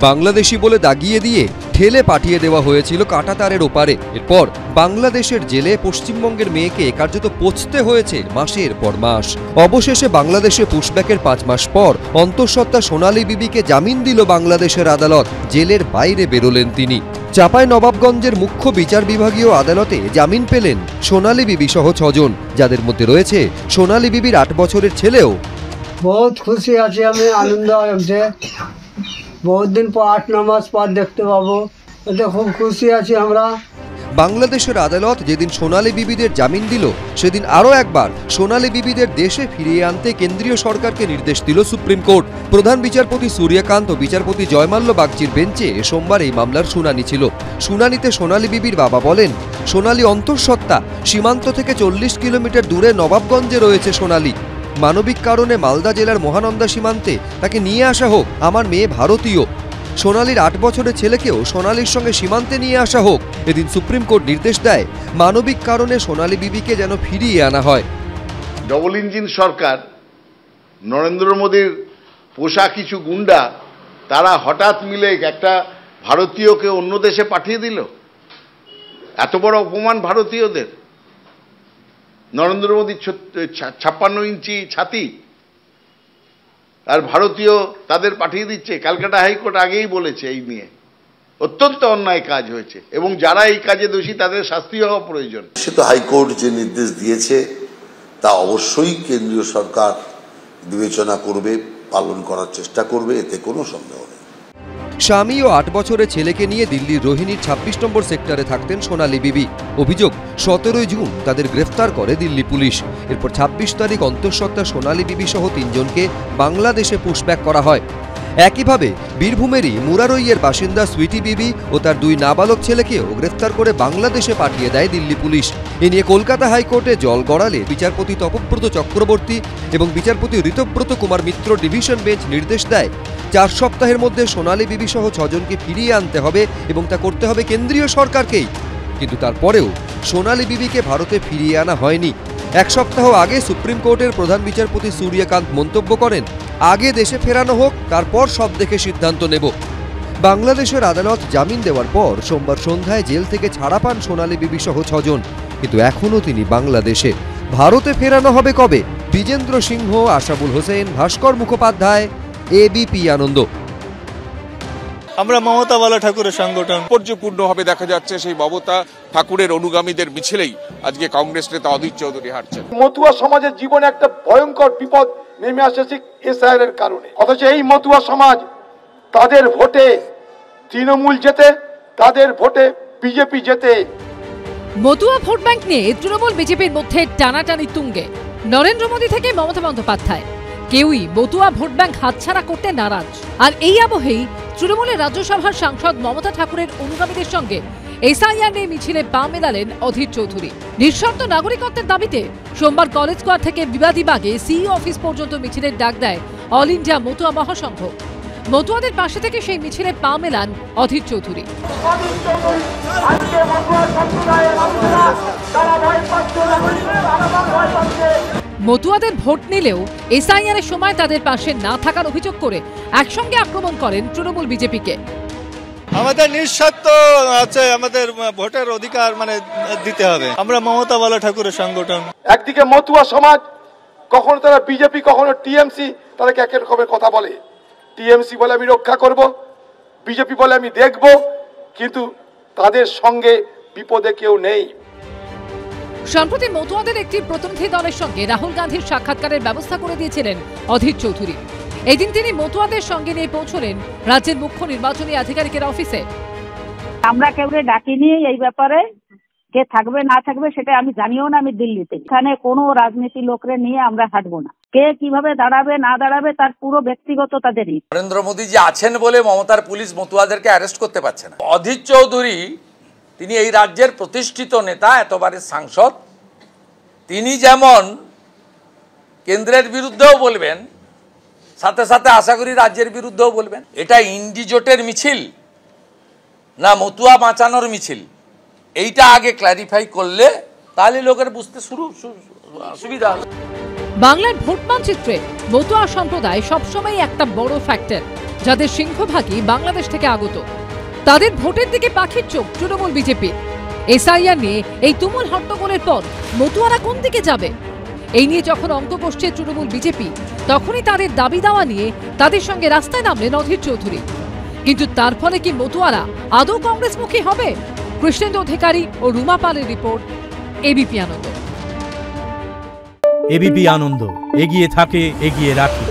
বাংলাদেশি বলে দাগিয়ে দিয়ে ঠেলে পাঠিয়ে দেওয়া হয়েছিল কাঁটাতারের ওপারে। এরপর বাংলাদেশের জেলে পশ্চিমবঙ্গের মেয়েকে কার্যত পচতে হয়েছে মাসের পর মাস। অবশেষে বাংলাদেশে পুশব্যাকের 5 মাস পর অন্তঃসত্ত্বা সোনালী বিবিকে জামিন দিল বাংলাদেশের আদালত। জেলের বাইরে বেরোলেন তিনি। চাঁপাইনবাবগঞ্জের মুখ্য বিচার বিভাগীয় আদালতে জামিন পেলেন সোনালী বিবি সহ 6 জন, যাদের মধ্যে রয়েছে সোনালী বিবির 8 বছরের ছেলেও। बहुत खुशी আছে, আমি আনন্দ হচ্ছে। বহুত দিন পর 8-9 মাস পর দেখতে পাবো, এতে খুব খুশি আছি আমরা। বাংলাদেশের আদালত যেদিন সোনালী বিবিদের জামিন দিল, সেদিন আরও একবার সোনালী বিবিদের দেশে ফিরিয়ে আনতে কেন্দ্রীয় সরকারকে নির্দেশ দিল সুপ্রিম কোর্ট। প্রধান বিচারপতি সূর্যকান্ত ও বিচারপতি জয়মাল্য বাগচির বেঞ্চে সোমবার এই মামলার শুনানি ছিল। শুনানিতে সোনালী বিবির বাবা বলেন, সোনালী অন্তঃসত্ত্বা, সীমান্ত থেকে 40 কিলোমিটার দূরে নবাবগঞ্জে রয়েছে সোনালী। মানবিক কারণে মালদা জেলার মহানন্দা সীমান্তে তাকে নিয়ে আসা হোক। আমার মেয়ে ভারতীয়। সোনালীর 8 বছরের ছেলেকেও সোনালীর সঙ্গে সীমান্তে নিয়ে আসা হোক। এদিন সুপ্রিম কোর্ট নির্দেশ দেয়, মানবিক কারণে সোনালী বিবিকে যেন ফিরিয়ে আনা হয়। ডবল ইঞ্জিন সরকার, নরেন্দ্র মোদীর পোষা কিছু গুন্ডা, তারা হঠাৎ মিলে একটা ভারতীয়কে অন্য দেশে পাঠিয়ে দিল। এত বড় অপমান ভারতীয়দের। নরেন্দ্র মোদীর 56 ইঞ্চি ছাতি, আর ভারতীয় তাদের পাঠিয়ে দিচ্ছে। ক্যালকাটা হাইকোর্ট আগেই বলেছে এই নিয়ে অত্যন্ত অন্যায় কাজ হয়েছে এবং যারা এই কাজে দোষী তাদের শাস্তি হওয়া প্রয়োজন। সে তো হাইকোর্ট যে নির্দেশ দিয়েছে তা অবশ্যই কেন্দ্রীয় সরকার বিবেচনা করবে, পালন করার চেষ্টা করবে, এতে কোনো সন্দেহ নেই। স্বামী ও 8 বছরের ছেলেকে নিয়ে দিল্লির রোহিণীর 26 নম্বর সেক্টরে থাকতেন সোনালী বিবি। অভিযোগ, 17 জুন তাদের গ্রেফতার করে দিল্লি পুলিশ। এরপর 26 তারিখ অন্তঃসত্ত্বা সোনালী বিবি সহ 3 জনকে বাংলাদেশে পুশব্যাক করা হয়। একইভাবে বীরভূমেরই মুরারইয়ের বাসিন্দা সুইটি বিবি ও তার 2 নাবালক ছেলেকেও গ্রেফতার করে বাংলাদেশে পাঠিয়ে দেয় দিল্লি পুলিশ। এ নিয়ে কলকাতা হাইকোর্টে জল গড়ালে বিচারপতি তপব্রত চক্রবর্তী এবং বিচারপতি ঋতব্রত কুমার মিত্র ডিভিশন বেঞ্চ নির্দেশ দেয়, 4 সপ্তাহের মধ্যে সোনালী বিবি সহ 6 জনকে ফিরিয়ে আনতে হবে এবং তা করতে হবে কেন্দ্রীয় সরকারকেই। কিন্তু তারপরেও সোনালী বিবিকে ভারতে ফিরিয়ে আনা হয়নি। 1 সপ্তাহ আগে সুপ্রিম কোর্টের প্রধান বিচারপতি সূর্যকান্ত মন্তব্য করেন, আগে দেশে ফেরানো হোক, তারপর সব দেখে সিদ্ধান্ত নেব। বাংলাদেশের আদালত জামিন দেওয়ার পর সোমবার সন্ধ্যায় জেল থেকে ছাড়া পান সোনালী বিবি সহ 6 জন, কিন্তু এখনও তিনি বাংলাদেশে। ভারতে ফেরানো হবে কবে? বিজেন্দ্র সিংহ, আশাবুল হোসেন, ভাস্কর মুখোপাধ্যায়, এবিপি আনন্দ। আমরা মমতা বালা ঠাকুরের সংগঠন। তাৎপর্যপূর্ণভাবে দেখা যাচ্ছে সেই মমতা ঠাকুরের অনুগামীদের মিছিলেই আজকে কংগ্রেস নেতা অধীর চৌধুরী হাঁটছেন। মতুয়া সমাজের জীবনে একটা ভয়ঙ্কর বিপদ নেমে আসছে এসআইআর এর কারণে। অথচ এই মতুয়া সমাজ, তাদের ভোটে তৃণমূল জেতে, তাদের ভোটে বিজেপি জেতে। মতুয়া ভোট ব্যাংক নিয়ে তৃণমূল বিজেপির মধ্যে টানাটানি তুঙ্গে। নরেন্দ্র মোদী থেকে মমতা বন্দ্যোপাধ্যায় কেউই মতুয়া ভোট ব্যাংক হাতছাড়া করতে নারাজ। আর এই আবহেই তৃণমূলের রাজ্যসভার সাংসদ মমতা ঠাকুরের অনুগামীদের সঙ্গে এসআইআর নিয়ে মিছিলে পা মেলালেন অধীর চৌধুরী। নিঃশর্ত নাগরিকত্বের দাবিতে সোমবার কলেজ স্কোয়ার থেকে বিবাদীবাগে সিইও অফিস পর্যন্ত মিছিলের ডাক দেয় অল ইন্ডিয়া মতুয়া মহাসংঘ। মতুয়াদের পাশে থেকে সেই মিছিলে পা মেলান অধীর চৌধুরী। মতুয়াদের ভোট নিলেও এসআইআর এর সময় তাদের পাশে না থাকার অভিযোগ করে একসঙ্গে আক্রমণ করেন তৃণমূল বিজেপিকে। আমাদের নিঃস্বার্থ আছে, আমাদের ভোটের অধিকার দিতে হবে। আমরা মমতা বালা ঠাকুরের সংগঠন। একদিকে মতুয়া সমাজ, কখনো তারা বিজেপি, কখনো টিএমসি, তাদেরকে এক রকমের কথা বলে। টিএমসি বলে আমি রক্ষা করব, বিজেপি বলে আমি দেখব, কিন্তু তাদের সঙ্গে বিপদে কেউ নেই। সম্প্রতি মতুয়াদের একটি প্রতিনিধি দলের সঙ্গে রাহুল গান্ধীর সাক্ষাৎকারের ব্যবস্থা করে দিয়েছিলেন অধীর চৌধুরী। এদিন তিনি মতুয়াদের সঙ্গে নিয়ে পৌঁছলেন রাজ্যের মুখ্য নির্বাচনী আধিকারিকের অফিসে। আমরা কেউকে ডাকিনি এই ব্যাপারে, কে থাকবে না থাকবে সেটা আমি জানিও না। আমি দিল্লিতে, এখানে কোনো রাজনীতি লোকরে নিয়ে আমরা হাঁটবো না। কে কিভাবে দাঁড়াবে না দাঁড়াবে তার পুরো ব্যক্তিগত তাদেরই। নরেন্দ্র মোদী যে আছেন বলে মমতার পুলিশ মতুয়াদেরকে অ্যারেস্ট করতে পারছে না। অধীর চৌধুরী তিনি এই রাজ্যের প্রতিষ্ঠিত নেতা, এতবারের সাংসদ। তিনি যেমন কেন্দ্রের বিরুদ্ধেও বলবেন, সাথে সাথে আশা করি রাজ্যের বিরুদ্ধেও বলবেন। এটা ইন্ডি জোটের মিছিল না মতুয়া বাঁচানোর মিছিল, এইটা আগে ক্ল্যারিফাই করলে তাহলে লোকের বুঝতে সুবিধা হবে। বাংলার ভোট মানচিত্রে মতুয়া সম্প্রদায় সবসময় একটা বড় ফ্যাক্টর, যাদের সিংহভাগই বাংলাদেশ থেকে আগত। তাদের ভোটের দিকে পাখির চোখ তৃণমূল বিজেপির। এসআইআর নিয়ে এই তুমুল হট্টগোলের পর মতুয়ারা কোন দিকে যাবে, এই নিয়ে যখন অঙ্ক কষছে তৃণমূল বিজেপি, তখনই তাদের দাবি দাওয়া নিয়ে তাদের সঙ্গে রাস্তায় নামলেন অধীর চৌধুরী। কিন্তু তার ফলে কি মতুয়ারা আদৌ কংগ্রেসমুখী হবে? কৃষ্ণেন্দু অধিকারী ও রুমা পালের রিপোর্ট, এবিপি আনন্দ। এবিপি আনন্দ, এগিয়ে থাকে, এগিয়ে রাখে।